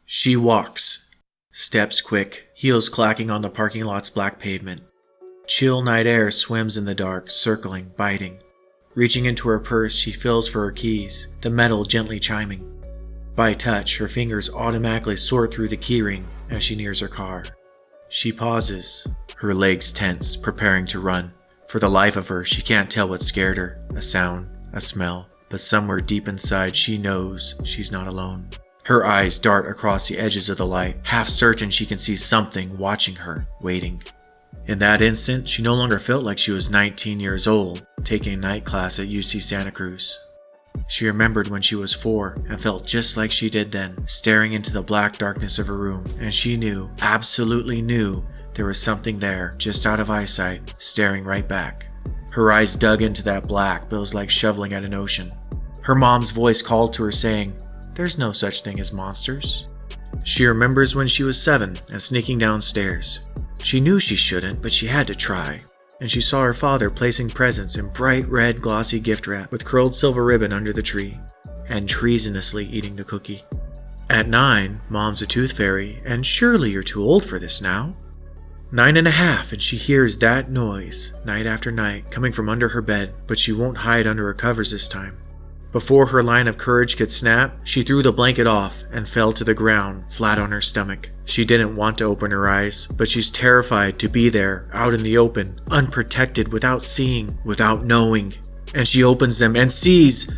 She walks. Steps quick, heels clacking on the parking lot's black pavement. Chill night air swims in the dark, circling, biting. Reaching into her purse, she feels for her keys, the metal gently chiming. By touch, her fingers automatically sort through the keyring as she nears her car. She pauses, her legs tense, preparing to run. For the life of her, she can't tell what scared her, a sound, a smell, but somewhere deep inside she knows she's not alone. Her eyes dart across the edges of the light, half certain she can see something watching her, waiting. In that instant, she no longer felt like she was 19 years old, taking night class at UC Santa Cruz. She remembered when she was 4 and felt just like she did then, staring into the black darkness of her room, and she knew, absolutely knew, there was something there, just out of eyesight, staring right back. Her eyes dug into that black, but it was like shoveling at an ocean. Her mom's voice called to her saying, "There's no such thing as monsters." She remembers when she was 7 and sneaking downstairs. She knew she shouldn't, but she had to try. And she saw her father placing presents in bright red glossy gift wrap with curled silver ribbon under the tree, and treasonously eating the cookie. At 9, Mom's a tooth fairy, and surely you're too old for this now. 9 and a half, and she hears that noise, night after night, coming from under her bed, but she won't hide under her covers this time. Before her line of courage could snap, she threw the blanket off and fell to the ground, flat on her stomach. She didn't want to open her eyes, but she's terrified to be there, out in the open, unprotected, without seeing, without knowing. And she opens them and sees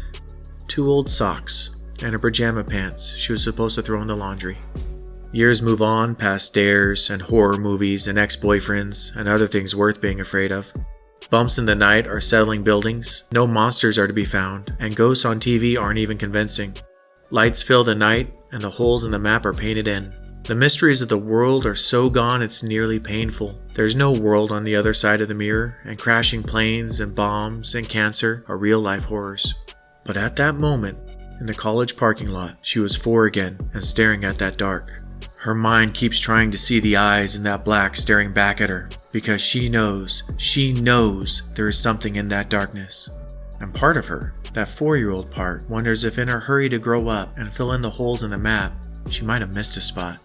2 old socks and her pajama pants she was supposed to throw in the laundry. Years move on past dares and horror movies and ex-boyfriends and other things worth being afraid of. Bumps in the night are settling buildings, no monsters are to be found, and ghosts on TV aren't even convincing. Lights fill the night, and the holes in the map are painted in. The mysteries of the world are so gone it's nearly painful. There's no world on the other side of the mirror, and crashing planes and bombs and cancer are real-life horrors. But at that moment, in the college parking lot, she was 4 again and staring at that dark. Her mind keeps trying to see the eyes in that black staring back at her, because she knows there is something in that darkness. And part of her, that 4-year-old part, wonders if in her hurry to grow up and fill in the holes in the map, she might have missed a spot.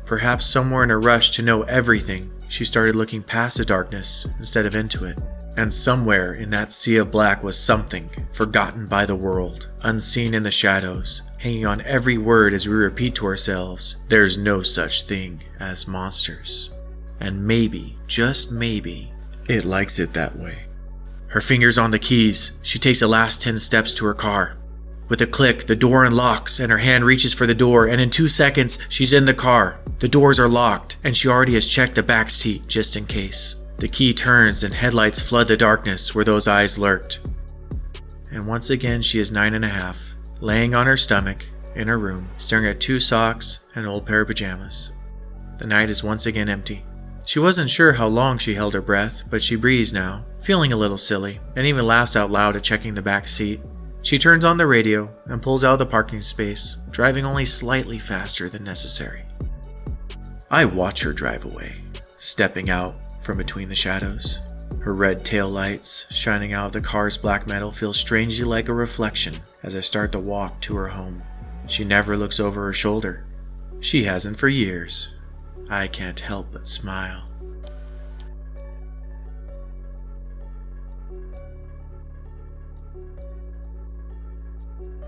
Perhaps somewhere in a rush to know everything, she started looking past the darkness instead of into it. And somewhere in that sea of black was something, forgotten by the world, unseen in the shadows, hanging on every word as we repeat to ourselves, there's no such thing as monsters. And maybe, just maybe, it likes it that way. Her fingers on the keys, she takes the last 10 steps to her car. With a click, the door unlocks and her hand reaches for the door, and in 2 seconds, she's in the car. The doors are locked, and she already has checked the back seat just in case. The key turns and headlights flood the darkness where those eyes lurked. And once again she is 9 and a half, laying on her stomach, in her room, staring at 2 socks and an old pair of pajamas. The night is once again empty. She wasn't sure how long she held her breath, but she breathes now, feeling a little silly, and even laughs out loud at checking the back seat. She turns on the radio and pulls out of the parking space, driving only slightly faster than necessary. I watch her drive away, stepping out from between the shadows. Her red tail lights, shining out of the car's black metal, feel strangely like a reflection as I start to walk to her home. She never looks over her shoulder. She hasn't for years. I can't help but smile.